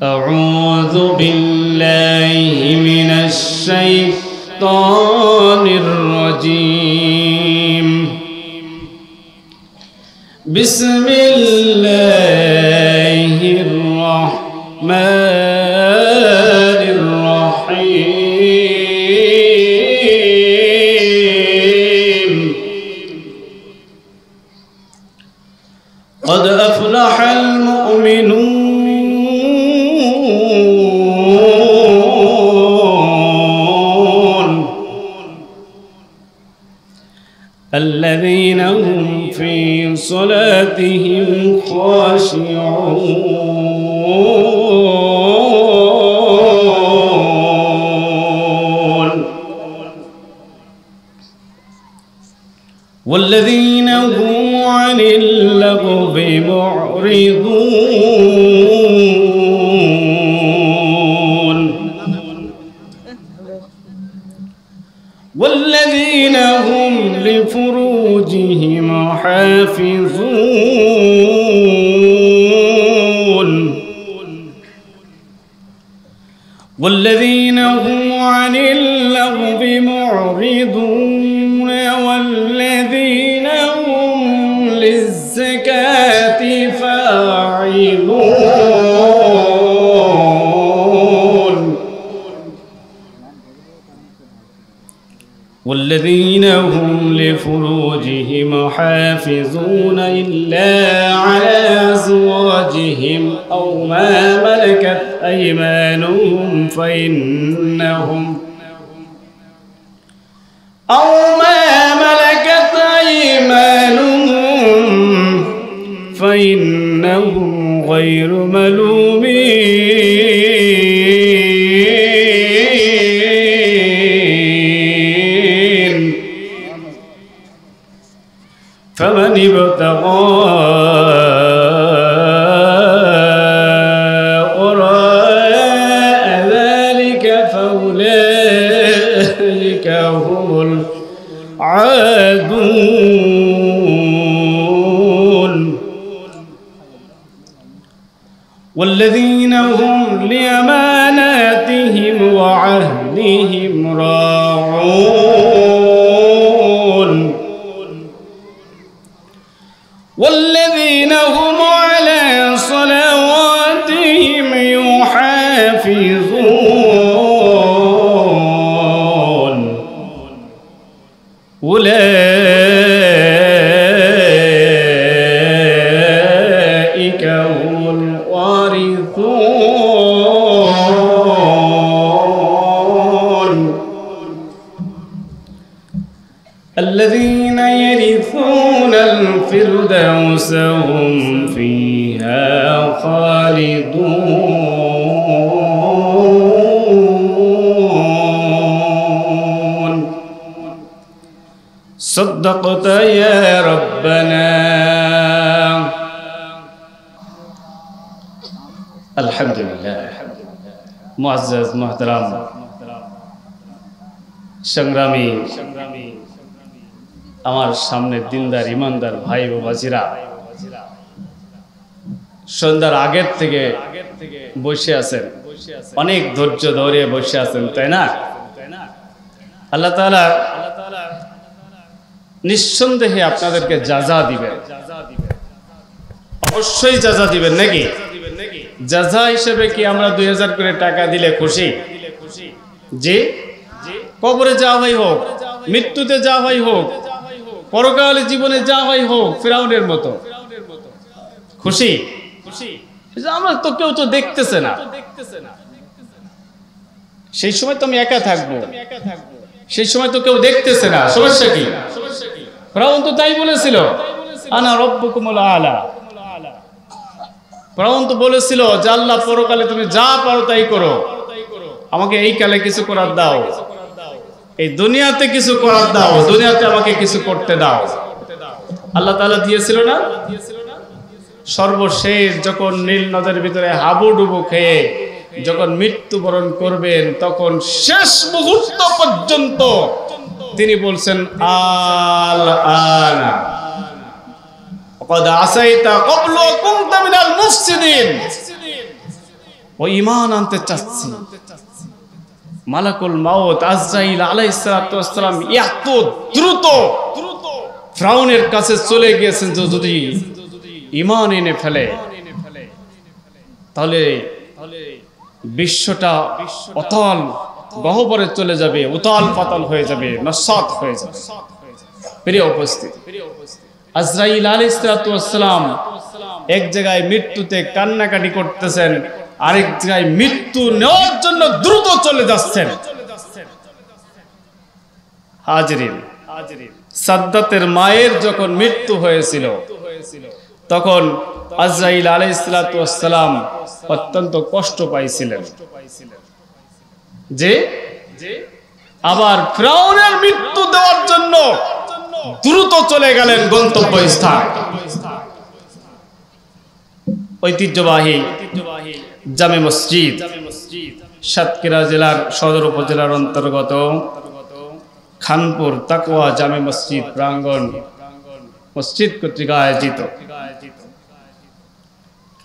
أعوذ بالله من الشيطان الرجيم بسم الله الرحمن الرحيم قد أفلح المؤمنون الذين هم في صلاتهم خاشعون والذين هم عن اللغو معرضون والذين هم لفروجهم حافظون والذين هم عن اللغو معرضون والذين هم للزكاة فاعلون والذين هم لفروجهم حافظون إلا على أزواجهم أو ما ملكت أيمانهم فإنهم غير ملومين فمن ابتغى وراء ذلك فأولئك هم العادون والذين هم لأماناتهم وعهدهم راعون والذين هم على صلواتهم يحافظون أولئك هم الوارثون الذين يرثون الفردوس هم فيها خالدون صدقت يا ربنا الحمد لله मुअज़्ज़ज़ मोहतरम संग्रामी আমার সামনে দিনদার ইমানদার ভাই ও বাজিরা সন্ধ্যার আগের থেকে বসে আছেন অনেক ধৈর্য ধরে বসে আছেন তাই না আল্লাহ তাআলা নিঃসন্দেহে আপনাদেরকে জাযা দিবেন অবশ্যই জাযা দিবেন নাকি জাযা হিসেবে কি আমরা 2000 করে টাকা দিলে খুশি জি কবরে যাওয়াই হোক মৃত্যুতে যাওয়াই হোক পরকালে জীবনে যাওয়াই হোক ফিরাউনের মতো খুশি আমরা তো কেউ তো দেখতেছে না সেই সময় তো আমি একা থাকবো সেই সময় তো কেউ দেখতেছে না সমস্যা কি ফিরাউন তো তাই বলেছিল আনা রাব্বুকুমুল আলা ফিরাউন তো বলেছিল যে আল্লাহ পরকালে তুমি যা পারো তাই করো আমাকে এই কালে কিছু করার দাও এই দুনিয়াতে কিছু করার দাও দুনিয়াতে আমাকে কিছু করতে দাও আল্লাহ তাআলা দিয়েছিল না সর্বশেষ যখন নীল নদের ভিতরে হাবুডুবু খেয়ে যখন মৃত্যুবরণ করবেন তখন শেষ মুহূর্ত পর্যন্ত তিনি বলছেন আল আনা قد عصيت قبل وكنت من المفسدين ও ঈমান আনতে চাচ্ছি। মালাকুল মাউত আজরাইল আলাইহিস সালাতু ওয়াস সালাম এত দ্রুত ফিরআউনের কাছে চলে গিয়েছেন যে যদি ঈমান এনে ফেলে তাহলে বিশ্বটা অতল গহ্বরে চলে যাবে, উতাল পাতাল হয়ে যাবে, নস্বাত হয়ে যাবে। প্রিয় উপস্থিতি, আজরাইল আলাইহিস সালাতু ওয়াস সালাম এক জায়গায় মৃত্যুতে কান্নাকাটি করতেছেন, আরেক জায়গায় মৃত্যু নেওয়ার জন্য দ্রুত চলে যাচ্ছেন। হাজরিন, সাদ্দাতের মায়ের যখন মৃত্যু হয়েছিল তখন আজরাইল আলাইহিস সালাতু ওয়াস সালাম অত্যন্ত কষ্ট পাইছিলেন যে আবার ফিরআউনের মৃত্যু দেওয়ার জন্য দ্রুত চলে গেলেন গন্তব্য স্থান। ঐতিহ্যবাহী জামে মসজিদ, সাতক্ষীরা জেলার সদর উপজেলার অন্তর্গত খানপুর তাকওয়া জামে মসজিদ প্রাঙ্গণ মসজিদ কর্তৃক আয়োজিত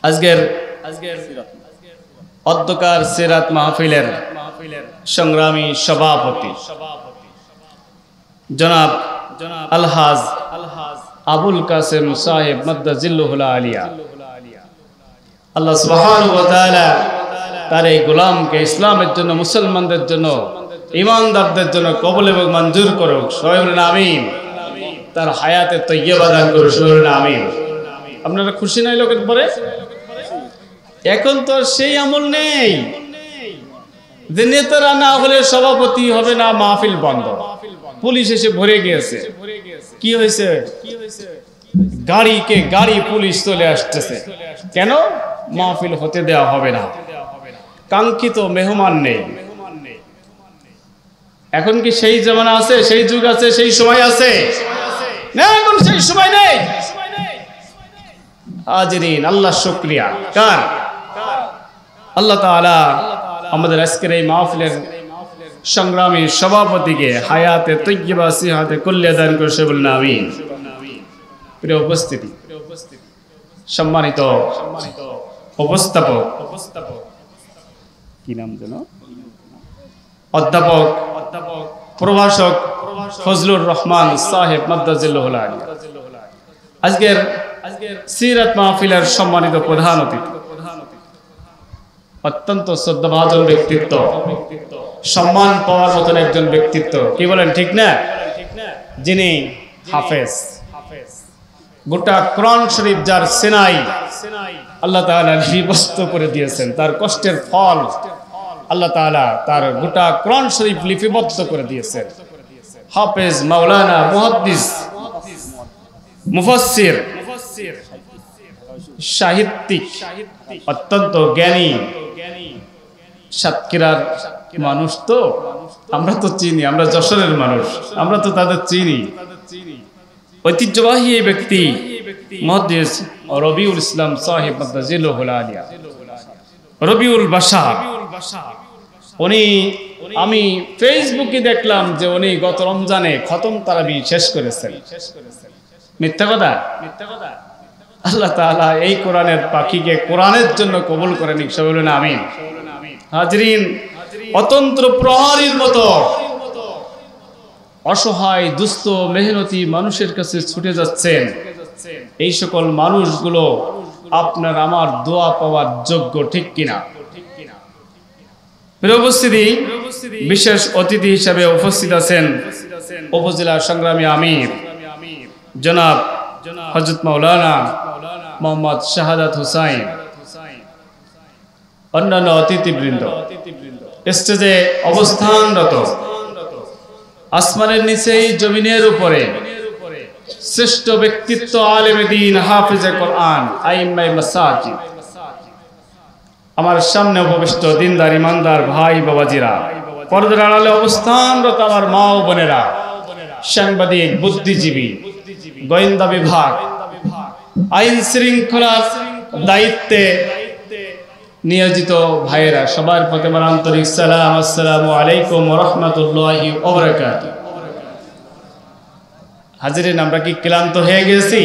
আজকের অধ্যকার সিরাত মাহফিলের সংগ্রামী সভাপতি জনাব আলহাজ আবুল কাসেম সাহেব মাদ্দাজিল্লুহুল আলিয়া, আল্লাহ সুবহানাহু ওয়া তাআলা তার এই গোলামকে ইসলামের জন্য, মুসলমানদের জন্য, ঈমানদারদের জন্য কবুল এবং মঞ্জুর করুক। সবাই বলেন আমিন। তার হায়াতে তৈয়বা দান করুক। সবাই বলেন আমিন। আপনারা খুশি নাই লোকের পরে? এখন তো সেই আমল নেই যে নেতারা না হলে সভাপতি হবে না, মাহফিল বন্ধ। পুলিশ এসে ভরে গিয়েছে। কি হয়েছে? গাড়িকে গাড়ি পুলিশ চলে আসতেছে। কেন? মাহফিল হতে দেওয়া হবে না, কাঙ্ক্ষিত মেহমান নেই। এখন কি সেই জামানা আছে, সেই যুগ আছে, সেই সময় আছে? না, এখন সেই সময় নেই। হাজিরিন, আল্লাহ শুকরিয়া। কার? আল্লাহ তাআলা আমাদের আজকের এই মাহফিলের সংগ্রামী সভাপতিকে হায়াতে তৈয়বা সিহাতে কুল্লিয়া দান করে। সে বলেন আমিন। প্রিয় উপস্থিতি, সম্মানিত উপস্থাপক, কি নাম যেন? অধ্যাপক প্রভাষক ফজলুর রহমান সাহেব মাদ্দাজিল্লুহুল আলিয়া, আজকের সিরাত মাহফিলের সম্মানিত প্রধান অতিথি, অত্যন্ত শ্রদ্ধাভাজন ব্যক্তিত্ব, সম্মান পাওয়ার মতন একজন ব্যক্তিত্ব। কি বলেন, ঠিক না? যিনি হাফেজ, গোটা কোরআন শরীফ যার সিনাই আল্লাহ তাআলা লিপিবদ্ধ করে দিয়েছেন, তার কষ্টের ফল আল্লাহ তাআলা তার গোটা কোরআন শরীফ লিপিবদ্ধ করে দিয়েছেন। হাফেজ, মাওলানা, মুহাদ্দিস, মুফাসসির, সাহিত্যিক, অত্যন্ত জ্ঞানী। সাতক্ষীরার মানুষ তো, আমরা তো চিনি, আমরা যশোরের মানুষ, আমরা তো তাদের চিনি। ঐতিহ্যবাহী এই ব্যক্তি মুহাদ্দিস রবিউল ইসলাম সাহেব মাদ্দাজিল্লুহুল আলিয়া, রবিউল বাশার। উনি, আমি ফেসবুকে দেখলাম যে উনি গত রমজানে খতম তারাবি শেষ করেছেন। মিথ্যা কথা? আল্লাহ তাআলা এই কোরআনের পাখিকে কোরআনের জন্য কবুল করে নিক। সবাই বলেন আমিন। হাজরিন, অতন্ত্র প্রহরীর মতো অসহায়, দুস্থ, মেহনতি মানুষের কাছে ছুটে যাচ্ছেন। এই সকল মানুষগুলো আপনার আমার দোয়া পাওয়ার যোগ্য, ঠিক কিনা? প্রিয় উপস্থিতি, বিশেষ অতিথি হিসেবে উপস্থিত আছেন উপজেলা সংগ্রামী আমির জনাব হযরত মাওলানা মোহাম্মদ শাহাদাত হুসাইন, অন্যান্য অতিথিবৃন্দ, স্টেজে অবস্থানরত, আসমানের নিচেই জমিনের উপরে শ্রেষ্ঠ ব্যক্তিত্ব, আলেমে দ্বীন, হাফেজে কোরআন, আইম্মায়ে মাসাজিদ, আমার সামনে উপবিষ্ট দিনদার ইমানদার ভাই বাবাজিরা, পর্দার আড়ালে অবস্থানরত আমার মা ও বোনেরা, সাংবাদিক, বুদ্ধিজীবী, গোয়েন্দা বিভাগ, আইন শৃঙ্খলার দায়িত্বে নিয়োজিত ভাইয়েরা, সবার প্রতি আমার আন্তরিক সালাম। আসসালামু আলাইকুম ওয়া রাহমাতুল্লাহি ওয়া বারাকাতুহু। হাজিরিন, আমরা কি ক্লান্ত হয়ে গেছি?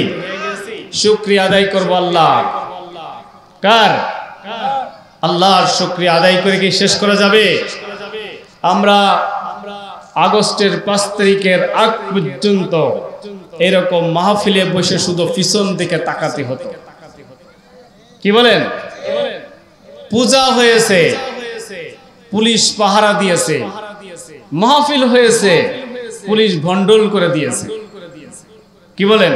শুকরিয়া আদায় করব আল্লাহ। কার? আল্লাহর শুকরিয়া আদায় করে কি শেষ করা যাবে? আমরা আগস্টের 5 তারিখের আগ পর্যন্ত এরকম মাহফিলে বসে শুধু পিছন দিকে তাকাতে হতো। কি বলেন? পূজা হয়েছে, পুলিশ পাহারা দিয়েছে, মাহফিল হয়েছে, পুলিশ ভন্ডল করে দিয়েছে। কি বলেন?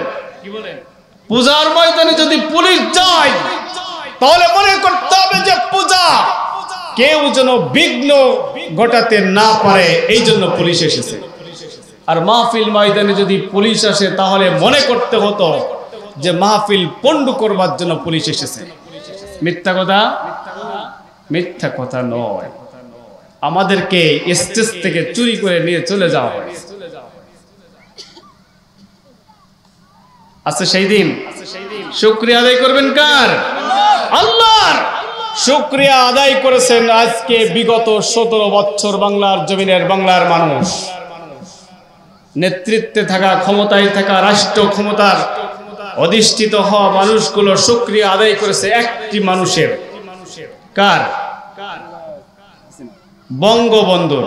পূজার ময়দানে যদি পুলিশ যায় তাহলে মনে করতে হবে যে পূজা কেউ যেন বিঘ্ন ঘটাতে না পারে, এই জন্য পুলিশ এসেছে। আর মাহফিল ময়দানে যদি পুলিশ আসে তাহলে মনে করতে হতো যে মাহফিল পণ্ড করবার জন্য পুলিশ এসেছে। মিথ্যা কথা? মিথ্যা কথা নয়। আমাদেরকে স্টেজ থেকে চুরি করে নিয়ে চলে যাওয়া হয়। আচ্ছা, সেই দিন শুকরিয়া আদায় করবেন কার? আল্লাহর। শুকরিয়া আদায় করেছেন আজকে বিগত 17 বছর বাংলার জমিনের বাংলার মানুষ। নেতৃত্বে থাকা, ক্ষমতায় থাকা, রাষ্ট্র ক্ষমতার অধিষ্ঠিত হওয়া মানুষগুলো শুকরিয়া আদায় করেছে একটি মানুষের। কার? বঙ্গবন্ধু।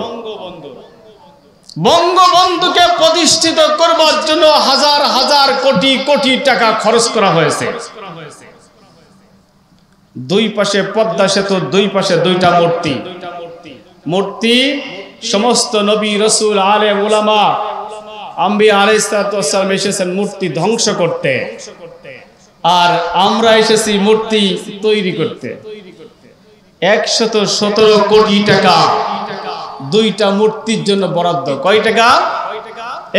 বঙ্গবন্ধুকে প্রতিষ্ঠিত করবার জন্য হাজার হাজার কোটি কোটি টাকা খরচ করা হয়েছে। দুই পাশে পদ্মা সেতু, দুই পাশে দুইটা মূর্তি। মূর্তি সমস্ত নবী, রাসূল, আলেম, উলামা, আম্বিয়া আলাইহিস সালাম এসেছেন মূর্তি ধ্বংস করতে, আর আমরা এসেছি মূর্তি তৈরি করতে। 117 কোটি টাকা দুইটা মূর্তির জন্য বরাদ্দ। কয় টাকা?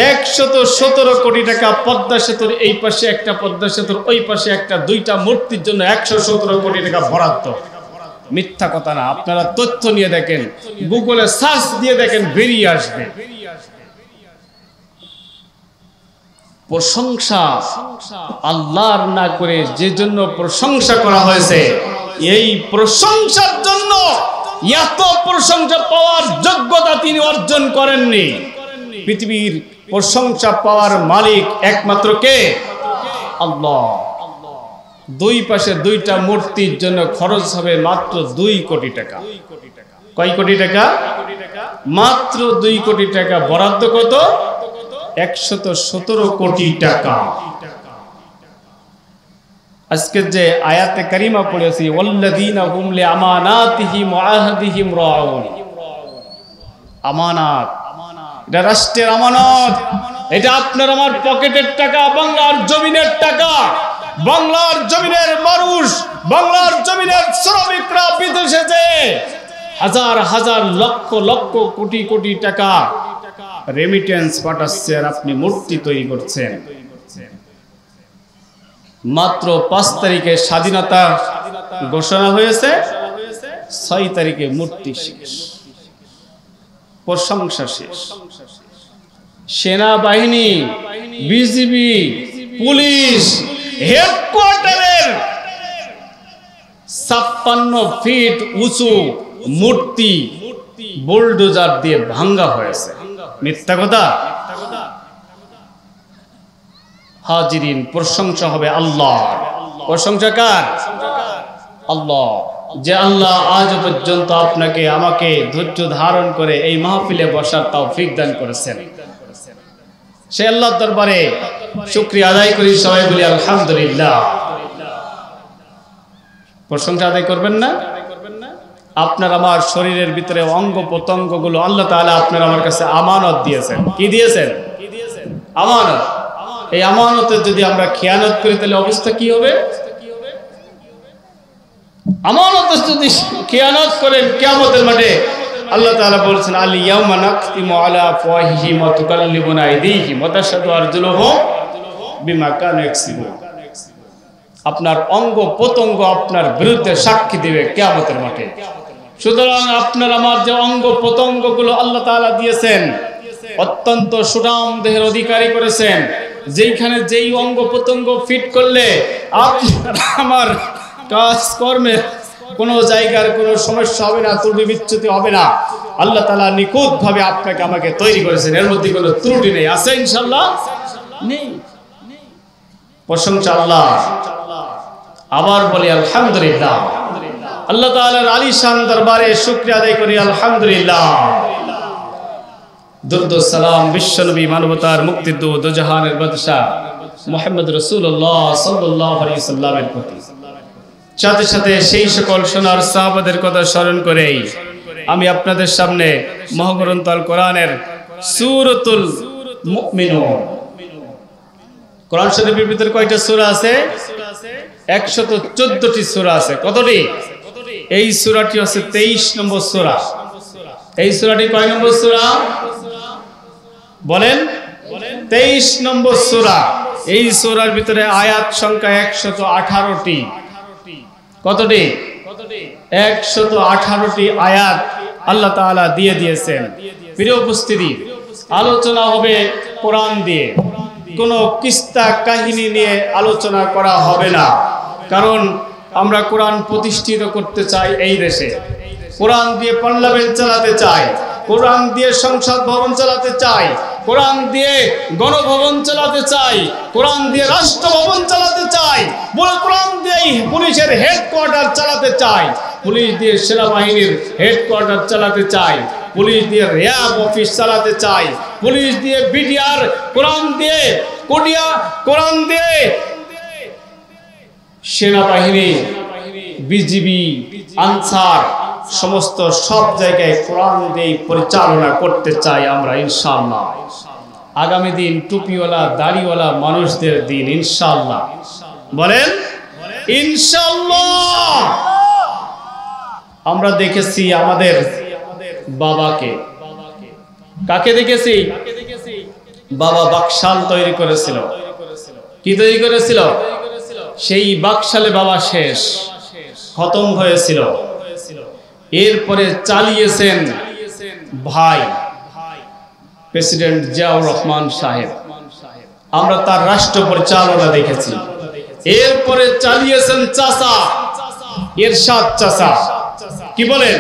117 কোটি টাকা। পদ্মা সেতুর এই পাশে একটা, পদ্মা সেতুর ওই পাশে একটা, দুইটা মূর্তির জন্য 117 কোটি টাকা বরাদ্দ। মিথ্যা কথা না, আপনারা তথ্য নিয়ে দেখেন, গুগলে সার্চ দিয়ে দেখেন, বেরিয়ে আসবে। প্রশংসা আল্লাহর না করে যে জন্য প্রশংসা করা হয়েছে, এই প্রশংসার জন্য এত প্রশংসা পাওয়ার যোগ্যতা তিনি অর্জন করেননি। পৃথিবীর প্রশংসা পাওয়ার মালিক একমাত্র কে? আল্লাহ। দুই পাশে দুইটা মূর্তির জন্য খরচ হবে মাত্র 2 কোটি টাকা। কয় কোটি টাকা? মাত্র 2 কোটি টাকা। বরাদ্দ কত? 117 কোটি টাকা। আজকে যে আয়াতে কারিমা পড়েছি, ওয়াল্লাযীনা হুম লিআমানাতিহিম ওয়া আহদিহিম রাউন। আমানত, এটা রাষ্ট্রের আমানত। এটা আপনার আমার পকেটের টাকা, বাংলার জমিনের টাকা। বাংলার জমিনের মানুষ, বাংলার জমিনের শ্রমিকরা বিদেশে যে হাজার হাজার লক্ষ লক্ষ কোটি কোটি টাকা রেমিটেন্স পাঠাচ্ছে, আর আপনি মূর্তি তৈরি করছেন। মাত্র 5 তারিখে স্বাধীনতা ঘোষণা হয়েছে, 6 তারিখে মূর্তি শেষ, প্রশংসা শেষ। সেনাবাহিনী, বিজিবি, পুলিশ হেডকোয়ার্টারের 56 ফিট উঁচু মূর্তি বুলডোজার দিয়ে ভাঙ্গা হয়েছে। মিথ্যা কথা? হাজিরিন, প্রশংসা হবে আল্লাহর। প্রশংসা কার? আল্লাহ। যে আল্লাহ আজ পর্যন্ত আপনাকে আমাকে ধৈর্য ধারণ করে এই মাহফিলে বসার তৌফিক দান করেছেন, সে আল্লাহর দরবারে শুকরিয়া আদায় করি। সবাই বলি আলহামদুলিল্লাহ। প্রশংসা আদায় করবেন না? আপনার আমার শরীরের ভিতরে অঙ্গ প্রত্যঙ্গগুলো আল্লাহ তাআলা আপনার আমার কাছে আমানত দিয়েছেন। কি দিয়েছেন? আমানত। এই আমানতের যদি আমরা খেয়ানত করি তাহলে অবস্থা কি হবে? আমানতের যদি খেয়ানত করেন, কিয়ামতের মাঠে আল্লাহ তাআলা বলেছেন, আল ইয়াউমা নাখতিমু আলা আফওয়াহিহিম ওয়া তুকাল্লিমুনা আইদিহিম ওয়া তাশহাদু আরজুলুহুম বিমা কানু ইয়াকসিবুন। আপনার অঙ্গ প্রত্যঙ্গ আপনার বিরুদ্ধে সাক্ষী দিবে কিয়ামতের মাঠে। সুতরাং আপনার আমার যে অঙ্গ প্রত্যঙ্গগুলো আল্লাহ তাআলা দিয়েছেন, অত্যন্ত সুঠাম দেহের অধিকারী করেছেন, যেইখানে যেই অঙ্গ প্রত্যঙ্গ ফিট করলে আপনার আমার কাজ কর্মে কোনো জায়গার কোনো সমস্যা হবে না, ত্রুটি বিচ্যুতি হবে না। আল্লাহ তাআলা নিখুঁত ভাবে আপনাকে আমাকে তৈরি করেছেন, এর মধ্যে কোনো ত্রুটি নেই। আছে ইনশাআল্লাহ? নেই। প্রশংসা আল্লাহ। আবার বলি আলহামদুলিল্লাহ। আল্লাহ তাআলার আলিশান দরবারে শুকরিয়া আদায় করি আলহামদুলিল্লাহ। দুরূদ ও সালাম বিশ্বনবী মানবতার মুক্তিদূত ও জাহানের বাদশা মুহাম্মদ রাসূলুল্লাহ সাল্লাল্লাহু আলাইহি সাল্লামের প্রতি, সাথে সাথে সেই সকল সোনার সাহাবাদের কথা স্মরণ করেই আমি আপনাদের সামনে মহাগ্রন্থ আল কোরআনের সূরাতুল মুমিনুন, কোরআন শরীফের ভিতরে কয়টা সূরা আছে? 114টি সূরা আছে। কতটি? এই সূরাটি হচ্ছে 23 নম্বর সূরা। এই সূরাটি কয় নম্বর সূরা বলেন? 23 নম্বর সূরা। এই সূরার ভিতরে আয়াত সংখ্যা 118টি। কতটি? 118টি আয়াত আল্লাহ তাআলা দিয়ে দিয়েছেন। প্রিয় উপস্থিতি, আলোচনা হবে কোরআন দিয়ে, কোনো কিস্তা কাহিনী নিয়ে আলোচনা করা হবে না, কারণ আমরা কোরআন প্রতিষ্ঠিত করতে চাই এই দেশে। কোরআন দিয়ে পার্লামেন্ট চালাতে চাই, কোরআন দিয়ে সংসদ ভবন চালাতে চাই, কোরআন দিয়ে গণভবন চালাতে চাই, কোরআন দিয়ে রাষ্ট্র ভবন চালাতে চাই, কোরআন দিয়ে পুলিশের হেডকোয়ার্টার চালাতে চাই, পুলিশ দিয়ে সেনাবাহিনীর হেডকোয়ার্টার চালাতে চাই, পুলিশ দিয়ে র্যাব অফিস চালাতে চাই, পুলিশ দিয়ে বিডিআর, কোরআন দিয়ে কোরআন দিয়ে সেনাবাহিনী, বিজিবি, আনসার, সমস্ত সব জায়গায় কোরআন দিয়ে পরিচালনা করতে চাই আমরা ইনশাআল্লাহ। আগামী দিন টুপিওয়ালা দাড়িওয়ালা মানুষদের দিন ইনশাআল্লাহ। বলেন ইনশাআল্লাহ। আমরা দেখেছি আমাদের বাবাকে, কাকে দেখেছি? বাবা বাকশাল তৈরি করেছিল। কি তৈরি করেছিল? সেই বাকশালে বাবা শেষ, খতম হয়েছিল। এরপরে চালিয়েছেন ভাই প্রেসিডেন্ট জিয়াউর রহমান সাহেব, আমরা তার রাষ্ট্র পরিচালনা দেখেছি। এরপরে চালিয়েছেন চাচা এরশাদ চাচা। কি বলেন?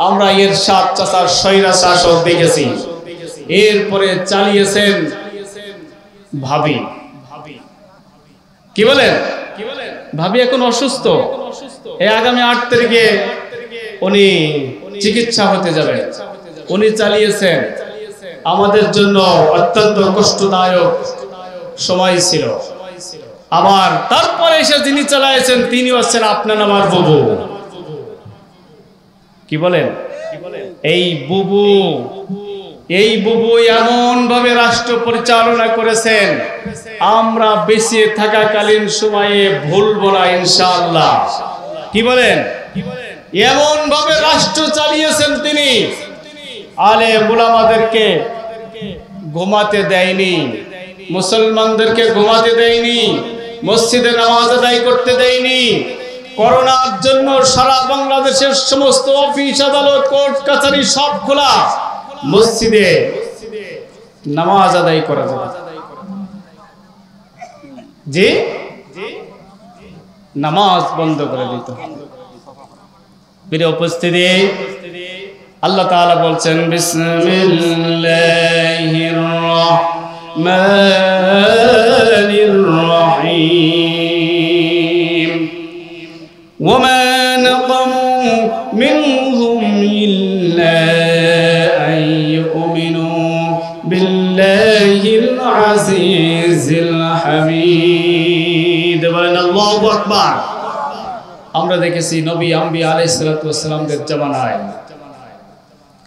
আমরা এরশাদ চাচার স্বৈরা শাসক দেখেছি। এরপরে চালিয়েছেন ভাবি। কি বলেন? ভাবি এখন অসুস্থ, এই আগামী 8 তারিখে উনি চিকিৎসা হতে যাবে। উনি চালিয়েছেন, আমাদের জন্য অত্যন্ত কষ্টদায়ক সময় ছিল। আবার তারপরে এসে যিনি চালাইছেন তিনি হচ্ছেন আপনার আমার বুবু। কি বলেন? এই বুবু এমন ভাবে রাষ্ট্র পরিচালনা করেছেন, আমরা বেঁচে থাকাকালীন সময়ে ভুলব না ইনশাআল্লাহ। কি বলেন? এমন ভাবে রাষ্ট্র চালিয়েছেন তিনি, আলেম উলামাদেরকে ঘুমাতে দেয়নি, মুসলমানদেরকে ঘুমাতে দেয়নি, মসজিদে নামাজ আদায় করতে দেয়নি। করোনার জন্য সারা বাংলাদেশের সমস্ত অফিস আদালত কোর্ট কাছারি সব খোলা, মসজিদে নামাজ আদায় করা যাবে। জি, নামাজ বন্ধ করে দিত। প্রিয় উপস্থিতি, আল্লাহ তাআলা বলছেন বিসমিল্লাহির রহমানির রহিম ওয়ামা নাকামু মিনহুম ইল্লা আন ইউমিনু বিল্লাহিল আজিজিল হামিদ। বলেন আল্লাহু আকবার। আমরা দেখেছি নবী আম্বিয়া আলাইহিস সালাতু ওয়াস সালামদের জামানায়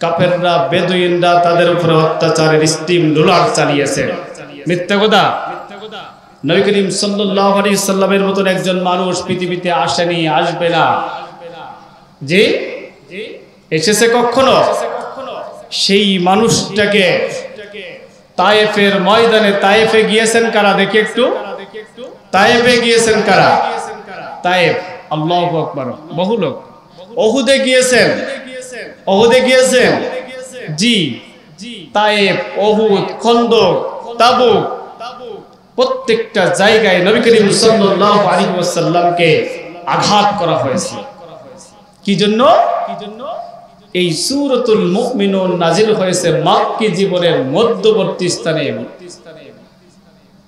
কাফেররা, বেদুইনরা তাদের উপরে অত্যাচারের স্টিম রোলার চালিয়েছে। মিথ্যা কথা। নবী করিম সাল্লাল্লাহু আলাইহি সাল্লামের মতন একজন মানুষ পৃথিবীতে আসেনি, আসবে না। যে এসেছে কখনো? সেই মানুষটাকে তায়েফের ময়দানে, তায়েফে গিয়েছেন কারা? দেখি একটু। তায়েফে গিয়েছেন কারা? তায়েফ, আল্লাহু আকবার, বহু লোক। ওহুদে গিয়েছেন, ওহুদে গিয়েছেন, জি, তায়েফ, ওহুদ, খন্দক, তাবুক, প্রত্যেকটা জায়গায় নবী করিম সাল্লাল্লাহু আলাইহি ওয়াসাল্লামকে আঘাত করা হয়েছে। কি জন্য? এই সূরাতুল মুমিনুন নাজিল হয়েছে মক্কি জীবনের মধ্যবর্তী স্থানে।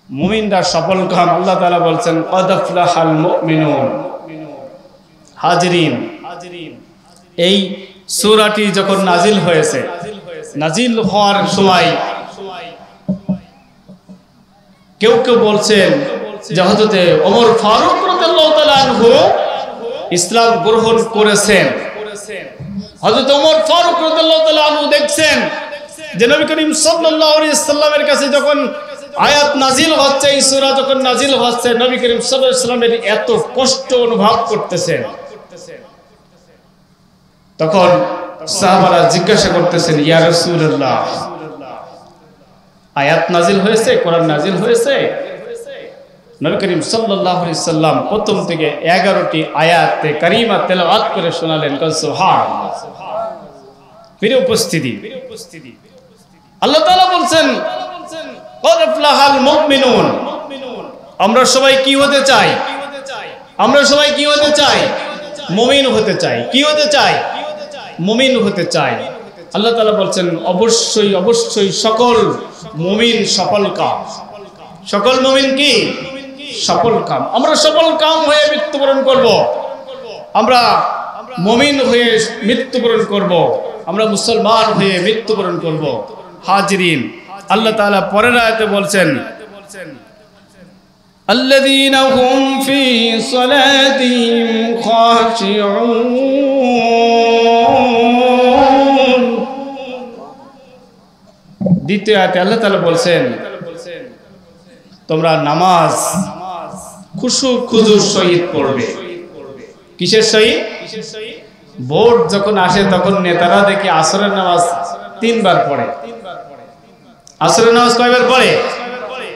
মুমিনরা সফল কাম। আল্লাহ তাআলা বলছেন কদ আফলাহাল মুমিনুন, হাজরিন, এই সূরাটি যখন নাজিল হয়েছে, নাজিল হওয়ার সময় কেউ কেউ বলছেন যে হযরতে ওমর ফারুক রাদিয়াল্লাহু তাআলা আনহু ইসলাম গ্রহণ করেছেন। হযরত ওমর ফারুক রাদিয়াল্লাহু তাআলা আনহু দেখছেন যে নবী করিম সাল্লাল্লাহু আলাইহি সাল্লামের কাছে যখন আয়াত নাজিল হচ্ছে, এই সূরা যখন নাজিল হচ্ছে, নবী করিম সাল্লাল্লাহু আলাইহি সাল্লামের এত কষ্ট অনুভব করতেছেন। তখন সাহাবারা জিজ্ঞাসা করতেছেন, ইয়া রাসূলুল্লাহ, আয়াত নাজিল হয়েছে, কোরআন নাজিল হয়েছে। নবী করিম সাল্লাল্লাহু আলাইহি সাল্লাম প্রথম থেকে 11টি আয়াতে কারিমা তেলাওয়াত করে শোনালেন। সুবহানাল্লাহ। প্রিয় উপস্থিতি, আল্লাহ তাআলা বলছেন, ক্বাদ আফলাহাল মুমিনুন। আমরা সবাই কি হতে চাই? আমরা সবাই কি হতে চাই? মুমিন হতে চাই। কি হতে চাই? মুমিন হতে চাই। আল্লাহ তাআলা বলছেন, অবশ্যই অবশ্যই সকল মুমিন সফল কাম। সকল মুমিন কি? সফল কাম। আমরা সফল কাম হয়ে মৃত্যুবরণ করব। আমরা মুমিন হয়ে মৃত্যুবরণ করব। আমরা মুসলমান হয়ে মৃত্যুবরণ করব। হাজরিন, আল্লাহ তাআলা পরের আয়াতে বলছেন, আল্লাযীনা হুম ফী সালাতিহিম খাশিউন। দ্বিতীয় আয়াতে আল্লাহ তাআলা বলছেন, তোমরা নামাজ খুশু খুজুর সহিত পড়বে। কিসের সহিত? ভোট যখন আসে তখন নেতারা দেখি আসরের নামাজ 3 বার পড়ে। আসরের নামাজ কয়বার পড়ে?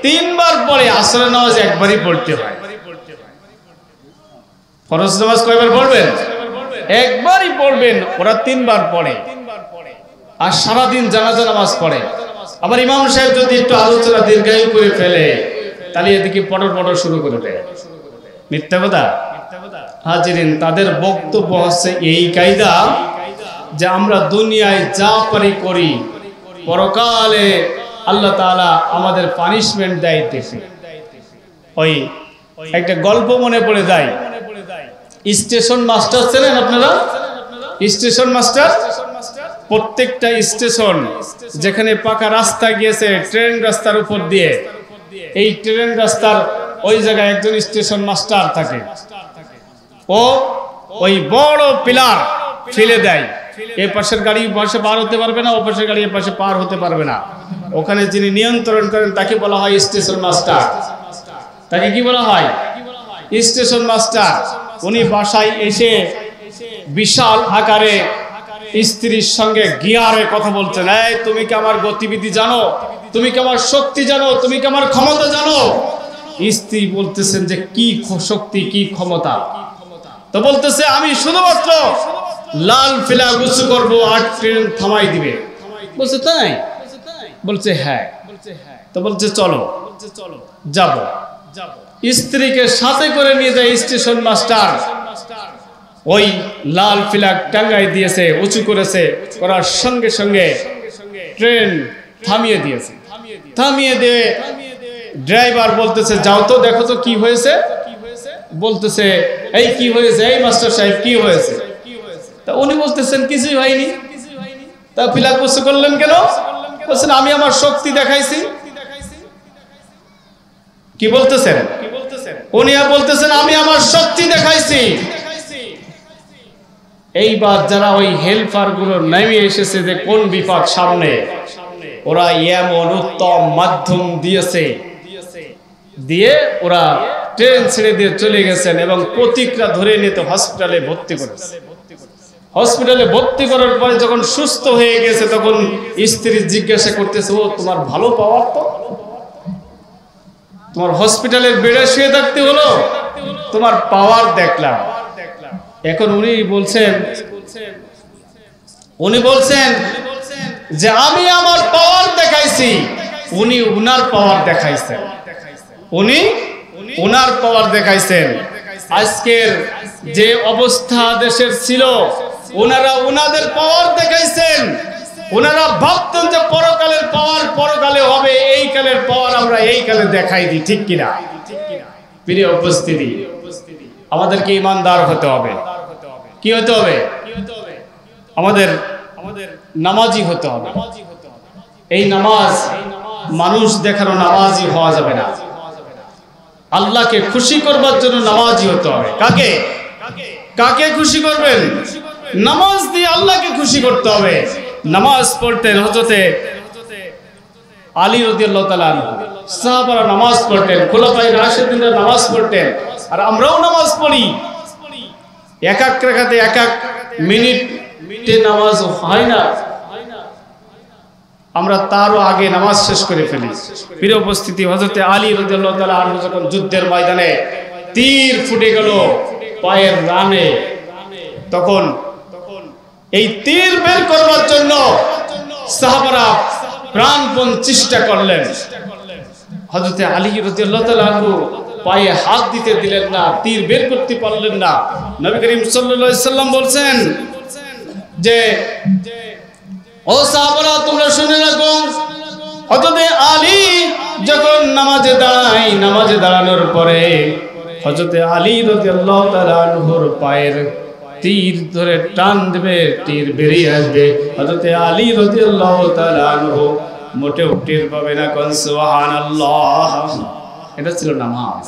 3 বার পড়ে। আসরের নামাজ একবারই পড়তে হয়। ফরজ নামাজ কয়বার পড়বেন? একবারই পড়বেন। ওরা 3 বার পড়ে। আর সারাদিন জানাজা নামাজ পড়ে। আবার ইমাম সাহেব যদি একটু আলোচনা দীর্ঘায়ু করে ফেলে, তাহলে এদিকে পটর পটর শুরু করে দেয়। মিথ্যা কথা। হাজিরিন, তাদের বক্তব্য হচ্ছে এই কায়দা যে আমরা দুনিয়ায় যা পারি করি, পরকালে আল্লাহ তাআলা আমাদের পানিশমেন্ট দেয় দেখে। ওই একটা গল্প মনে পড়ে যায়। স্টেশন মাস্টার ছিলেন আপনারা? স্টেশন মাস্টার, প্রত্যেকটা স্টেশন যেখানে পাকা রাস্তা গিয়েছে, ট্রেন রাস্তার উপর দিয়ে, এই ট্রেন রাস্তার ওই জায়গায় একজন স্টেশন মাস্টার থাকে। ও ওই বড় পিলার ফেলে দেয়। এই পাশের গাড়ি পাশে পার হতে পারবে না, ও পাশের গাড়ি এ পাশে পার হতে পারবে না। ওখানে যিনি নিয়ন্ত্রণ করেন তাকে বলা হয় স্টেশন মাস্টার। তাকে কি বলা হয়? Station master. উনি বাসায় এসে বিশাল আকারে স্ত্রীর সঙ্গে গিয়ারে কথা বলছেন, এই তুমি কি আমার গতিবিধি জানো? তুমি কি আমার শক্তি জানো? তুমি কি আমার ক্ষমতা জানো? স্ত্রী বলতেছেন যে কি শক্তি, কি ক্ষমতা? তো বলতেছে, আমি শুধুমাত্র লাল ফিলা গুছু করবো আর ট্রেন থামাই দিবে। বলছে তাই? বলছে হ্যাঁ। তো বলছে চলো যাব। স্ত্রীকে সাথে করে নিয়ে যায় স্টেশন মাস্টার। ওই লাল ফিলা টাঙ্গাই দিয়েছে, উঁচু করেছে, করার সঙ্গে সঙ্গে ট্রেন থামিয়ে দিয়েছে। থামিয়ে দিয়ে ড্রাইভার বলতেছে, যাও তো দেখো তো কি হয়েছে। বলতেছে, এই কি হয়েছে? এই মাস্টার সাহেব কি হয়েছে? তা উনি বলতেছেন কিছুই হয়নি। তা ফিলা কুচু করলেন কেন? বলছেন আমি আমার শক্তি দেখাইছি। কি বলতেছেন? উনি বলতেছেন আমি আমার শক্তি দেখাইছি। এইবার যারা ওই হেল্পার গুলো নেমে এসেছে যে কোন বিপদ সামনে, ওরা এমন উত্তম মাধ্যম দিয়েছে, দিয়ে ওরা ট্রেন ছেড়ে দিয়ে চলে গেছেন এবং প্রতিক্রিয়া ধরে নিতে হসপিটালে ভর্তি করেছে। হসপিটালে ভর্তি করার পরে যখন সুস্থ হয়ে গেছে, তখন স্ত্রী জিজ্ঞাসা করতেছে, ও তোমার ভালো পাওয়ার তো, তোমার হসপিটালের বেডে শুয়ে থাকতে হলো, তোমার পাওয়ার দেখলাম। এখন উনি বলছেন যে আমি আমার পাওয়ার দেখাইছি। উনি উনার পাওয়ার দেখাইছেন। উনি উনার পাওয়ার দেখাইছেন। আজকের যে অবস্থা দেশের ছিল, ওনারা উনাদের পাওয়ার দেখাইছেন। ওনারা ভাবতেন যে পরকালের পাওয়ার পরকালে হবে, এই কালের পাওয়ার আমরা এই কালে দেখাই দিই। ঠিক কিনা? প্রিয় উপস্থিতি, আমাদেরকে ইমানদার হতে হবে। কি হতে হবে? আমাদের নামাজি হতে হবে। এই নামাজ মানুষ দেখানো নামাজি হওয়া যাবে না, আল্লাহকে খুশি করবার জন্য নামাজি হতে হবে। কাকে কাকে খুশি করবেন? নামাজ দিয়ে আল্লাহকে খুশি করতে হবে। নামাজ পড়তেন হযরতে আলী রাদিয়াল্লাহু তাআলা আনহু, সাহাবারা নামাজ পড়তেন, খোলাফায়ে রাশিদিনরা নামাজ পড়তেন, আর আমরাও নামাজ পড়ি। এক এক রাকাতে এক এক মিনিটে নামাজ হয় না, আমরা তারও আগে নামাজ শেষ করে ফেলি। প্রিয় উপস্থিতি, হযরতে আলী রাদিয়াল্লাহু তাআলা আনহু যখন যুদ্ধের ময়দানে তীর ফুটে গেল পায়ের রানে, তখন এই তীর বের করবার জন্য সাহাবারা প্রাণপণ চেষ্টা করলেন। হযরতে আলী রাদিয়াল্লাহু তাআলা আনহু পায়ে হাত দিতে দিলেন না, তীর বের করতে পারলেন না। নবী করিম সাল্লাল্লাহু আলাইহি সাল্লাম বলছেন যে, ও সাহাবারা তোমরা শুনে রাখো, হযরতে আলী যখন নামাজে দাঁড়ায়, নামাজে দাঁড়ানোর পরে হযরতে আলী রাদিয়াল্লাহু তাআলা আনহুর পায়ের তীর ধরে টান দেবে, তীর বেরিয়ে আসবে। হযরতে আলী রাদিয়াল্লাহু তাআলা আনহু মোটেও টের পাবে না। কোন সুবহানাল্লাহ। এটা ছিল নামাজ।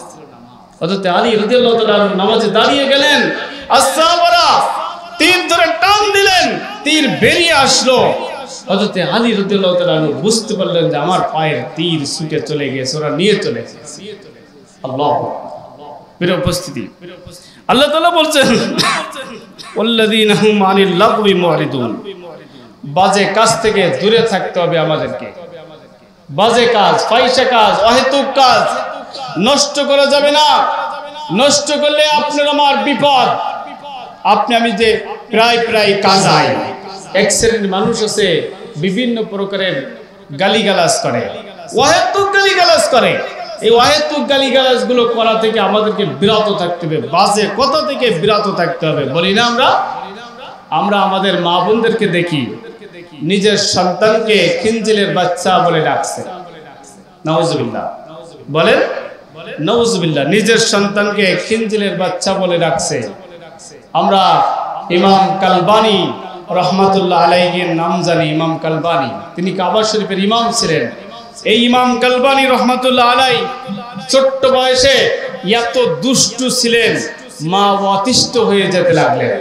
হযরতে আলী রাদিয়াল্লাহু তাআলা আনহু নামাজে দাঁড়িয়ে গেলেন, আসহাবারা তীর ধরে টান দিলেন, তীর বেরিয়ে আসলো। হযরতে আলী রাদিয়াল্লাহু তাআলা আনহু বুঝতে পারলেন যে আমার পায়ের তীর ছুটে চলে গেছে, ওরা নিয়ে চলে গেছে। আল্লাহু প্রিয় উপস্থিতি, আল্লাহ তাআলা বলছেন, ওয়াল্লাযীনা হুম আনিল লাগবি মুরিদুন, বাজে কাজ থেকে দূরে থাকতে হবে আমাদেরকে। বাজে কাজ, ফাহিশা কাজ, অহেতুক কাজ নষ্ট করা যাবে না। নষ্ট করলে আপনার আমার বিপদ। আপনি আমি যে প্রায় কাজাই, এক শ্রেণীর মানুষ আছে বিভিন্ন প্রকারের গালিগালাজ করে, অহেতুক গালিগালাজ করে। এই অহেতুক গালিগালাজ গুলো করা থেকে আমাদেরকে বিরত থাকতে হবে, বাজে কথা থেকে বিরত থাকতে হবে। বলি না আমরা আমাদের মা বোনদেরকে দেখি নিজের সন্তানকে খিঞ্জিলের বাচ্চা বলে ডাকছে। নাউজুবিল্লাহ, বলেন নাউজুবিল্লাহ, নিজের সন্তানকে খিঞ্জিলের বাচ্চা বলে ডাকছে। আমরা ইমাম কালবানী রহমাতুল্লাহ আলাইহির নাম জানি। ইমাম কালবানী তিনি কাবা শরীফের ইমাম ছিলেন। এই ইমাম কালবানী রহমাতুল্লাহ আলাই ছোট্ট বয়সে এত দুষ্টু ছিলেন, মা অতিষ্ঠ হয়ে যেতে লাগলেন।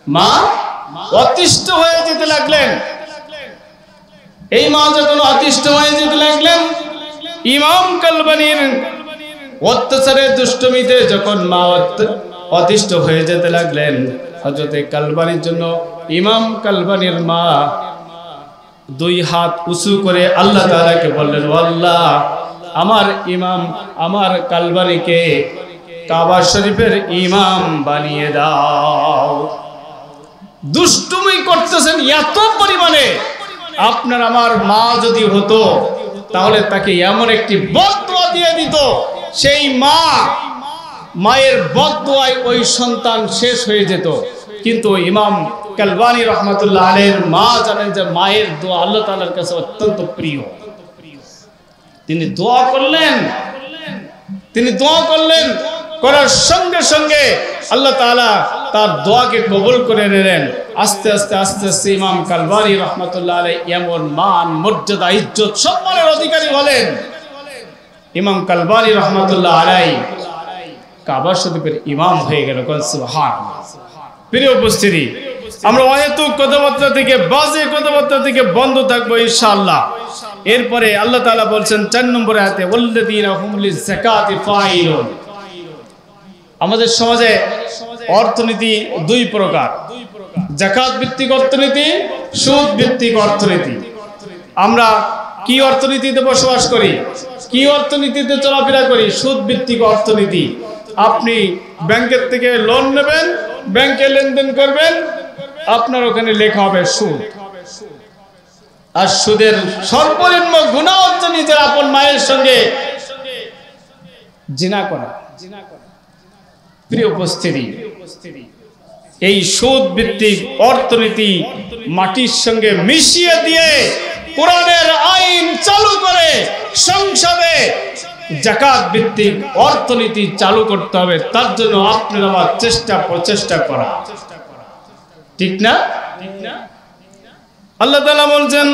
মা অতিষ্ঠ হয়ে যেতে লাগলেন। এই মা যখন অতিষ্ঠ হয়ে যেতে লাগলেন, ইমাম কালবানীর অত্যাচারে দুষ্টমিতে যখন মা অতিষ্ঠ হয়ে যেতে লাগলেন, হযরতে কালবানীর জন্য ইমাম কালবানীর মা দুই হাত উঁচু করে আল্লাহ তাআলাকে বললেন, ও আল্লাহ, আমার কালবানীকে কাবা শরীফের ইমাম বানিয়ে দাও। দুষ্টুমি করতেছেন এত পরিমাণে। আপনার আমার মা যদি হতো তাহলে তাকে এমন একটি বদদুয়া দিয়ে দিত, সেই মায়ের বদদুয়ায় ওই সন্তান শেষ হয়ে যেত। কিন্তু ইমাম কালবানী রহমাতুল্লাহ আলাইহির মা জানেন যে মায়ের দোয়া আল্লাহ তাআলার কাছে অত্যন্ত প্রিয়। তিনি দোয়া করলেন, করার সঙ্গে সঙ্গে আল্লাহ তাআলা তার দোয়াকে কবুল করে নিলেন। আস্তে আস্তে ইমাম কালবানী রহমাতুল্লাহ আলাইহি এমন মান, মর্যাদা, ইজ্জত, সম্মানের অধিকারী হলেন। ইমাম কালবানী রহমাতুল্লাহ আলাইহি কাবা শরীফের ইমাম হয়ে গেল। সুবহানাল্লাহ। প্রিয় উপস্থিতি, আমরা অহেতুক কথাবার্তা থেকে, বাজে কথাবার্তা থেকে বন্ধ থাকবো ইনশাআল্লাহ। এরপরে আল্লাহ তাআলা বলছেন 4 নম্বর আয়াতে, ওয়াল্লাযীনা হুম লিয-যাকাতি ফাইলুন। আমাদের সমাজে অর্থনীতি দুই প্রকার, যাকাত ভিত্তিক অর্থনীতি, সুদ ভিত্তিক অর্থনীতি। আমরা কি অর্থনীতিতে বসবাস করি, কি অর্থনীতিতে চলাফেরা করি? সুদ ভিত্তিক অর্থনীতি। আপনি ব্যাংকের থেকে লোন নেবেন, ব্যাংকে লেনদেন করবেন, আপনার ওখানে লেখা হবে সুদ। আর সুদের সর্বনিম্ন গুনাহ হচ্ছে নিজের আপন মায়ের সঙ্গে জিনা করা। প্রিয় উপস্থিতি, এই সুদ ভিত্তিক অর্থনীতি মাটির সঙ্গে মিশিয়ে দিয়ে কোরআনের আইন চালু করে সংসদে যাকাত ভিত্তিক অর্থনীতি চালু করতে হবে, তার জন্য আপনার আমার প্রচেষ্টা করা, ঠিক না? আল্লাহ তাআলা বলছেন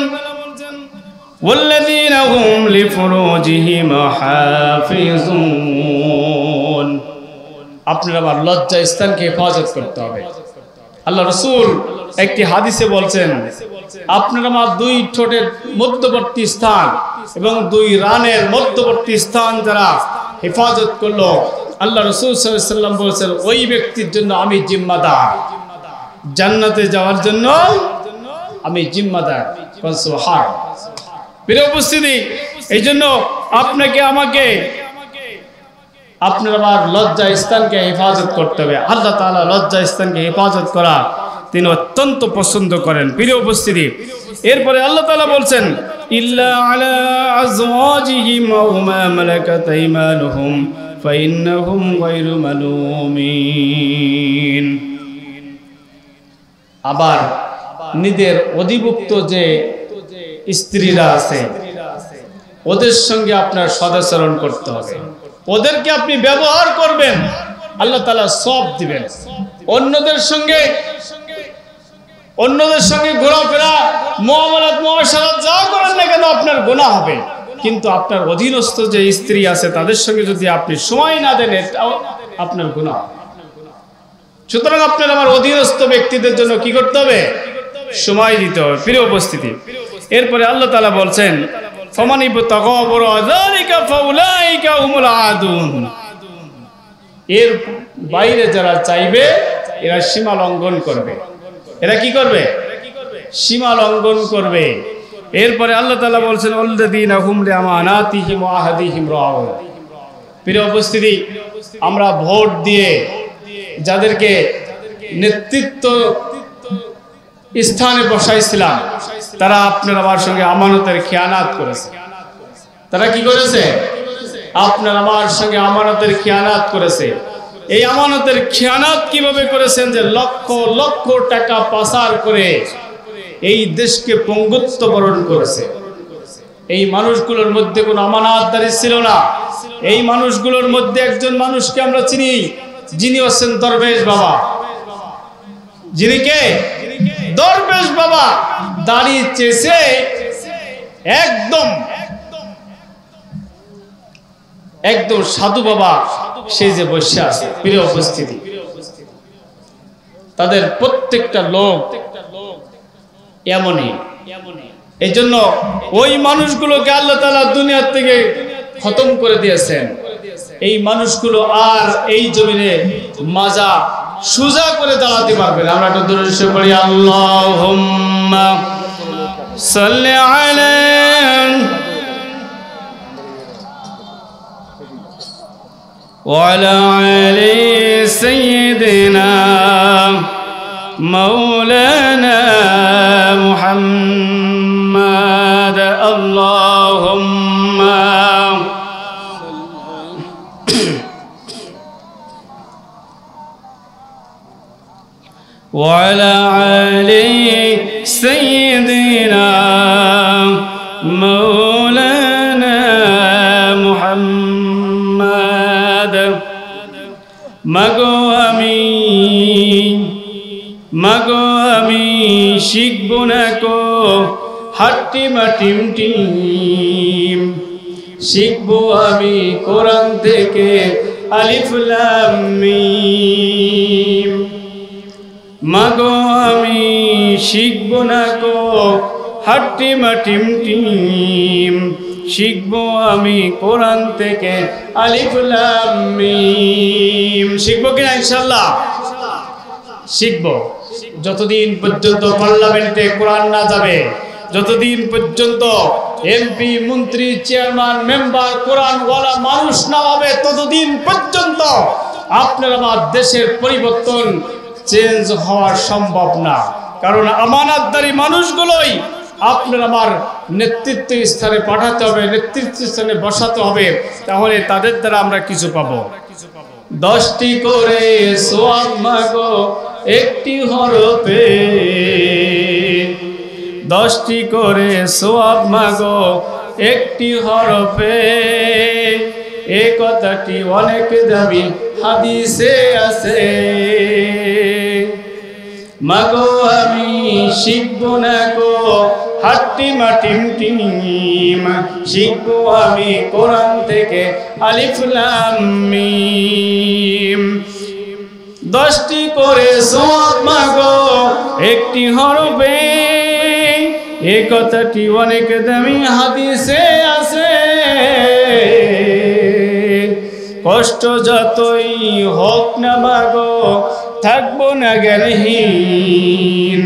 ওয়াল্লাযীনা হুম লিফুরুজিহিম হাফিজুন, আপনার আমার লজ্জা স্থানকে হেফাজত করতে হবে। আল্লাহ রাসূল একটি হাদিসে বলছেন আপনার আমার দুই ঠোঁটের মধ্যবর্তী স্থান এবং দুই রানের মধ্যবর্তী স্থান যারা হেফাজত করলো, আল্লাহ রাসূল সাল্লাল্লাহু আলাইহি ওয়াসাল্লাম বলেছেন ওই ব্যক্তির জন্য আমি জিম্মাদার, জান্নাতে যাওয়ার জন্য আমি জিম্মাদার। সুবহানাল্লাহ। প্রিয় উপস্থিতি, এই জন্য আপনাকে আমাকে আপনার আমার লজ্জা স্থানকে হেফাজত করতে হবে। আল্লাহ তাআলা লজ্জা স্থানকে হেফাজত করা তিনি অত্যন্ত পছন্দ করেন। প্রিয় উপস্থিতি, এরপরে আল্লাহ তাআলা বলছেন ইল্লা আলা আজওয়াজিহিম ওয়া মা মালাকাত আইমানুহুম ফাইন্নাহুম গায়রু মালুমিন। আবার নিজের অধিভুক্ত যে স্ত্রীরা আছে ওদের সঙ্গে আপনার সদাচরণ করতে হবে, ওদেরকে আপনি ব্যবহার করবেন, আল্লাহ তাআলা সওয়াব দিবেন। অন্যদের সঙ্গে ঘোরাফেরা মুআমালাত মুআশারাত যা করেন না কেন আপনার গুনাহ হবে, কিন্তু আপনার অধীনস্থ যে স্ত্রী আছে তাদের সঙ্গে যদি আপনি সময় না দেন এটাও আপনার গুনাহ। সুতরাং আপনার আমার অধীনস্থ ব্যক্তিদের জন্য কি করতে হবে? সময় দিতে হবে। প্রিয় উপস্থিতি, এরপরে আল্লাহ তাআলা বলছেন ফামান ইবতাগা ওয়ারা যালিকা ফাউলাইকা হুমুল আদুন, এর বাইরে যারা চাইবে এরা সীমা লঙ্ঘন করবে। এরা কি করবে? সীমা লঙ্ঘন করবে। এরপরে আল্লাহ তাআলা বলছেন ওয়াল্লাযীনা হুম লিআমানাতিহিম ওয়া আহদিহিম রাউন। প্রিয় উপস্থিতি, আমরা ভোট দিয়ে যাদেরকে নেতৃত্ব স্থানে বসাইছিলাম তারা আপনার আমার সঙ্গে আমানতের খেয়ানাত করেছে। তারা কি করেছে? আপনার আমার সঙ্গে আমানতের খেয়ানাত করেছে। এই আমানতের খেয়ানাত কিভাবে করেছেন? যে লক্ষ লক্ষ টাকা পাচার করে এই দেশকে পঙ্গুত্ব বরণ করেছে। এই মানুষগুলোর মধ্যে কোনো আমানতদারি ছিল না। এই মানুষগুলোর মধ্যে একজন মানুষকে আমরা চিনি, যিনি হচ্ছেন দরবেশ বাবা। যিনি কে? দরবেশ বাবা। দাড়ি চেষে একদম সাধু বাবা সে যে বসে আছে। প্রিয় উপস্থিতি, তাদের প্রত্যেকটা লোক এমনই। এই জন্য ওই মানুষগুলোকে আল্লাহ তাআলা দুনিয়া থেকে খতম করে দিয়েছেন। এই মানুষগুলো আর এই জমিনে মাজা সুজা করে দাঁড়াতে পারবে না। আমরা একটু দরুদ শরীফ পড়ি, আল্লাহুম্মা সাল্লি আলা ওয়া আলা আলি সাইয়্যিদিনা মাওলানা মুহাম্মাদ। আল্লাহুম্মা وعلى آله سيدنا مولانا محمد। মাগো আমি শিখব না কো হাট্টি মাটিম টিম, শিখব আমি কোরআন থেকে আলিফ লাম মিম। মাগো আমি শিখব না কো হাট্টি মাটিম টিম, শিখব আমি কোরআন থেকে আলিফ লাম মিম। শিখব কিনা? ইনশাআল্লাহ শিখব। যতদিন পর্যন্ত পার্লামেন্টে কোরআন না যাবে, যতদিন পর্যন্ত এমপি মন্ত্রী চেয়ারম্যান মেম্বার কোরআনওয়ালা মানুষ না হবে, ততদিন পর্যন্ত আপনার আমার দেশের পরিবর্তন চেঞ্জ হওয়া সম্ভব না। কারণ আমানতদারি মানুষগুলোই আপনার আমার নেতৃত্ব স্থানে পাঠাতে হবে, নেতৃত্ব স্থানে বসাতে হবে, তাহলে তাদের দ্বারা আমরা কিছু পাবো। 10টি করে সওয়াব মাগো একটি হরফে, 10টি করে সওয়াব মাগো একটি হরফে, এই কথাটি অনেক দামি হাদিসে আছে। মাগো আমি শিখবো না গো হাট্টি মাটিম টিম, শিখবো আমি কোরআন থেকে আলিফ লাম মিম। 10টি করে সওয়াব মাগো একটি হরফে, এই কথাটি অনেক দামি হাদিসে আছে। কষ্ট যতই হোক না মাগো থাকবো না জ্ঞানহীন,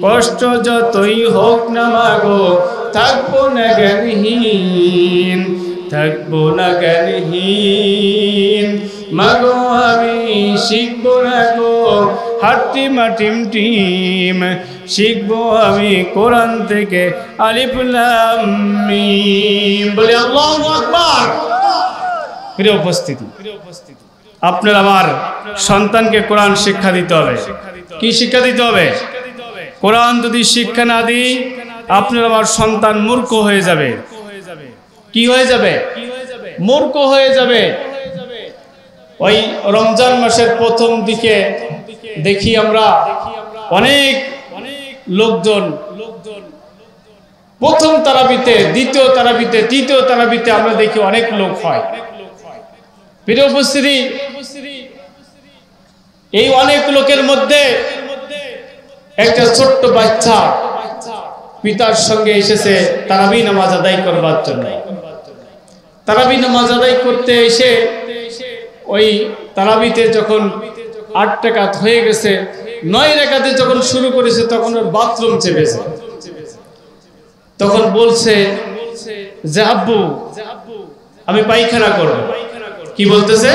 কষ্ট যতই হোক না মাগো থাকবো না জ্ঞানহীন, থাকবো না জ্ঞানহীন। মাগো আমি শিখবো না গো হাট্টি মাটিম টিম, শিখবো আমি কোরআন থেকে আলিফ লাম মিম। বলি আল্লাহু আকবার। প্রিয় উপস্থিতি, আপনার আমার সন্তানকে কোরআন শিক্ষা দিতে হবে। কি শিক্ষা দিতে হবে? কোরআন যদি শিক্ষা না দিই আপনার আমার সন্তান মূর্খ হয়ে যাবে। কি হয়ে যাবে? মূর্খ হয়ে যাবে। ওই রমজান মাসের প্রথম দিকে দেখি আমরা অনেক লোকজন প্রথম তারাবিতে, দ্বিতীয় তারাবিতে, তৃতীয় তারাবিতে আমরা দেখি অনেক লোক হয়। প্রিয় উপস্থিতি, এই অনেক লোকের মধ্যে একটা ছোট্ট বাচ্চা পিতার সঙ্গে এসেছে তারাবি নামাজ আদায় করবার জন্য। তারাবি নামাজ আদায় করতে এসে ওই তারাবিতে যখন 8 রাকাত হয়ে গেছে, 9 রাকাতে যখন শুরু করেছে তখন ওর বাথরুম চেপেছে। তখন বলছে যে আব্বু আমি পায়খানা করব। কি বলতেছে?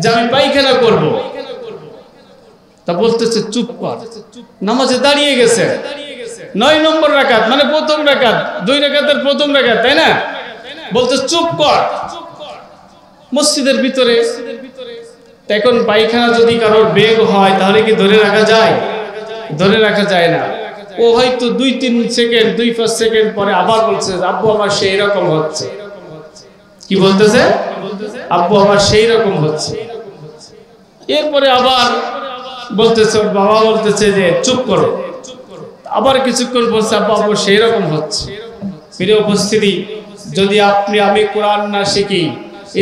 যে আমি পায়খানা করব। তা বলতেছে চুপ কর, নামাজে দাঁড়িয়ে গেছে। 9 নম্বর রাকাত মানে প্রথম রাকাত, 2 রাকাতের প্রথম রাকাত, তাই না? বলতে চুপ কর। মসজিদের ভিতরে এখন পায়খানা যদি কারোর বেগ হয় তাহলে কি ধরে রাখা যায়? ধরে রাখা যায় না। ও হয়তো 2-3 সেকেন্ড, 2-5 সেকেন্ড পরে আবার বলছে আব্বু আমার সেই রকম হচ্ছে। কি বলতেছে? আব্বু আমার সেই রকম হচ্ছে। এরপরে আবার বলতেছে, ওর বাবা বলতেছে যে চুপ করো। আবার কিছুক্ষণ বলছে আব্বু আমার সেই রকম হচ্ছে। প্রিয় উপস্থিতি, যদি আমি কোরআন না শিখি,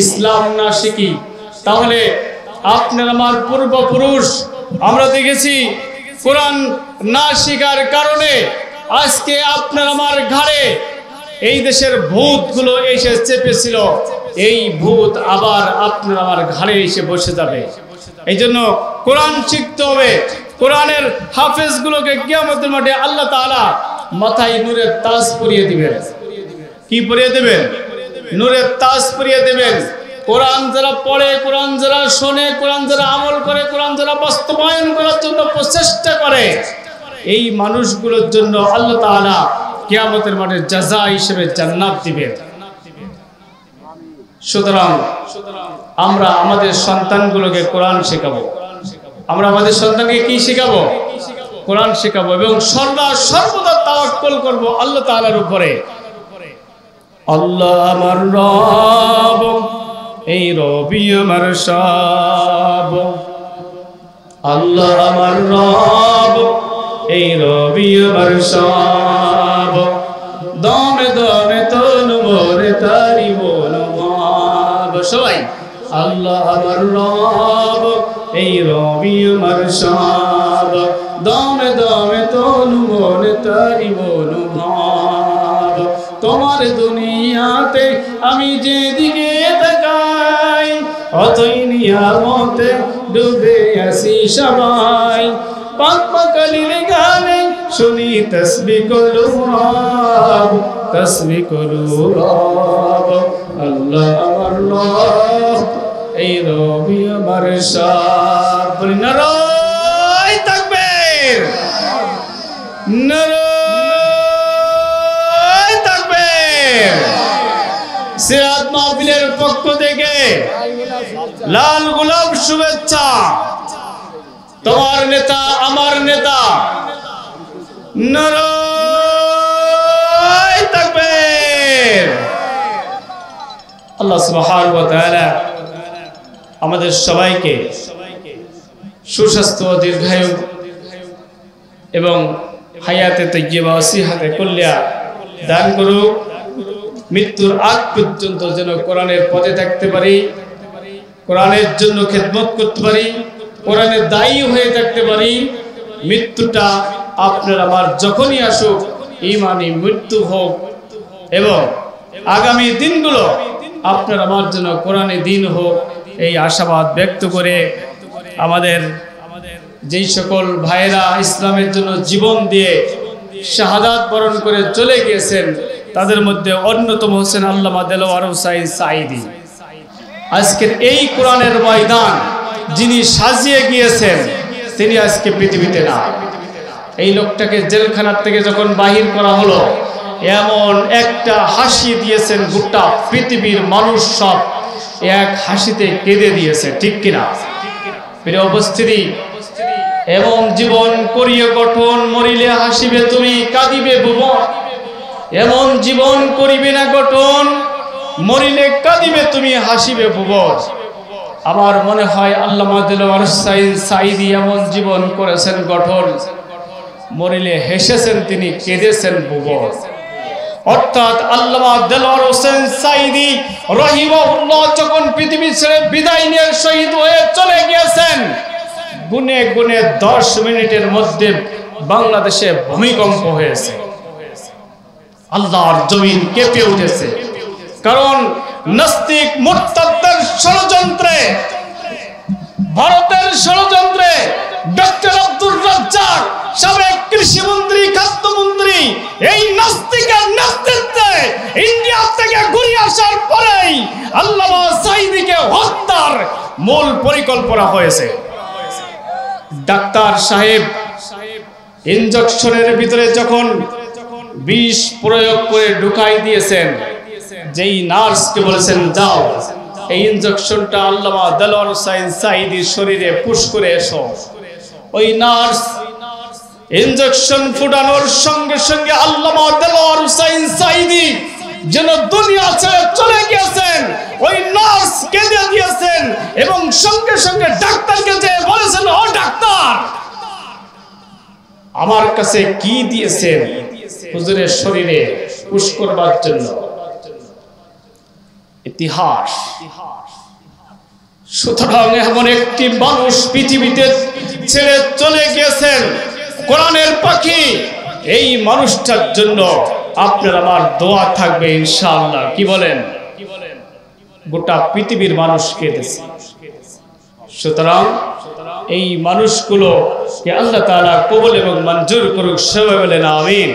ইসলাম না শিখি, তাহলে আপনার আমার পূর্বপুরুষ আমরা দেখেছি কোরআন না শিখার কারণে আজকে আপনার আমার ঘাড়ে এই দেশের ভূতগুলো এসে চেপেছিল, এই ভূত আবার আপনার আমার ঘাড়ে এসে বসে যাবে। এই জন্য কোরআন শিখতে হবে। কোরআনের হাফেজগুলোকে কিয়ামতের মাঠে আল্লাহ তাআলা মাথায় নূরের তাজ পরিয়ে দিবেন। কি পরিয়ে দেবেন? নূরের তাজ পরিয়ে দেবেন। কোরআন যারা পড়ে, কোরআন যারা শোনে, কোরআন যারা আমল করে, কোরআন যারা বাস্তবায়ন করার জন্য প্রচেষ্টা করে, এই মানুষগুলোর জন্য আল্লাহ তাআলা কিয়ামতের মাঠে জাযা হিসেবে জান্নাত দিবেন। সুতরাং আমরা আমাদের সন্তানগুলোকে কোরআন শেখাবো। আমরা আমাদের সন্তানকে কি শেখাবো? কোরআন শেখাবো এবং সর্বদা তাওয়াক্কুল করব আল্লাহ তাআলার উপরে। আল্লাহ আমার রব, এই রবি আমার সব। আল্লাহ আমার রব, এই রবি আমার সব। দমে দমে তনু মোরে তারি বলব। সবাই আল্লাহ আমার রব, এই রবি আমার সব। দমে দমে তনু মোরে তারি বলব। তোমার দুনিয়াতে আমি যেদিকে তাকাই, অতই নিয়ামতে ডুবে আছি সবাই। পাক পাকালির গানে শুনি তাসবিহ করু রব, তাসবিহ করু রব। আল্লাহ আমার রব, এই রবি আমার সব। বলি নারায়ে তাকবীর, নারায়ে তাকবীর। সিরাত মাহফিলের পক্ষ থেকে লাল গোলাপ শুভেচ্ছা। তোমার নেতা আমার নেতা, নারায়ে তাকবীর। আল্লাহ সুবহানাহু ওয়া তাআলা আমাদের সবাইকে সুস্বাস্থ্য, দীর্ঘায়ু এবং হায়াতে তাইয়্যিবা ওয়া সিহাতে কুল্লিয়া দান করুক। মৃত্যুর আগ পর্যন্ত যেন কোরআনের পথে থাকতে পারি, কোরআনের জন্য খেদমত করতে পারি, কোরআনের দায়ী হয়ে থাকতে পারি। মৃত্যুটা আপনার আমার যখনই আসুক ঈমানি মৃত্যু হোক এবং আগামী দিনগুলো আপনার আমার জন্য কোরআনে দিন হোক, এই আশাবাদ ব্যক্ত করে আমাদের যেই সকল ভাইয়েরা ইসলামের জন্য জীবন দিয়ে শাহাদাত বরণ করে চলে গিয়েছেন, তাদের মধ্যে অন্যতম হোসেন আল্লামা দেলোয়ার হোসাইন সাঈদী। আজকের এই কোরআনের ময়দান যিনি সাজিয়ে গিয়েছেন, তিনি আজকে পৃথিবীতে না। এই লোকটাকে জেলখানার থেকে যখন বাহির করা হলো, এমন একটা হাসি দিয়েছেন গোটা পৃথিবীর মানুষ সব এক হাসিতে কেঁদে দিয়েছে, ঠিক কিনা? প্রিয় উপস্থিতি, এবং জীবন করিয়ে গঠন, মরিলে হাসিবে তুমি কাঁদিবে ভুবন। এমন জীবন করিবে না গঠন, মরিলে কাঁদিবে তুমি হাসিবে ভুবন। আমার মনে হয় আল্লামা দেলোয়ার হোসাইন সাঈদী এমন জীবন করেছেন গঠন, মরিলে হেসেছেন তিনি, কেঁদেছেন ভুবন। অর্থাৎ আল্লামা দেলোয়ার হোসেন সাঈদী রাহিমাহুল্লাহ যখন পৃথিবী ছেড়ে বিদায় নিয়ে শহীদ হয়ে চলে গিয়েছেন, গুনে গুনে 10 মিনিটের মধ্যে বাংলাদেশে ভূমিকম্প হয়েছে, আল্লাহর জমিন কেঁপে উঠেছে। কারণ নাস্তিক মুরতাদদের ষড়যন্ত্রে, ভারতের ষড়যন্ত্রে ডক্টর আব্দুর রাজ্জাক সাবেক কৃষিমন্ত্রী, খাদ্যমন্ত্রী, এই নাস্তিকের নেতৃত্বে ইন্ডিয়া থেকে ঘুরে আসার পরেই আল্লামা সাঈদীকে হত্যার মূল পরিকল্পনা হয়েছে। ডাক্তার সাহেব ইনজেকশনের ভিতরে যখন বিষ প্রয়োগ করে ঢুকাই দিয়েছেন, যেই নার্সকে বলেছেন যাও এই ইনজেকশনটা আল্লামা দেলোয়ার হোসাইন সাঈদীর শরীরে পুশ করে এসো, ওই নার্স ইনজেকশন ফুটানোর সঙ্গে সঙ্গে আল্লামা দেলোয়ার হোসাইন সাঈদী যেন দুনিয়া ছেড়ে চলে গিয়েছেন। ওই নার্স কেঁদে দিয়েছেন এবং সঙ্গে সঙ্গে ডাক্তারকে যে বলেছেন, ও ডাক্তার আমার কাছে কি দিয়েছেন হুজুরের শরীরে পুশ করবার জন্য? ইতিহাস। সুতরাং এমন একটি মানুষ পৃথিবীতে ছেড়ে চলে গিয়েছেন, কোরআনের পাখি। এই মানুষটার জন্য আপনার আমার দোয়া থাকবে ইনশাআল্লাহ। কি বলেন? গোটা পৃথিবীর মানুষ কেঁদেছে। সুতরাং এই মানুষগুলোকে আল্লাহ তাআলা কবুল এবং মঞ্জুর করুক, সবাই বলেন আমিন।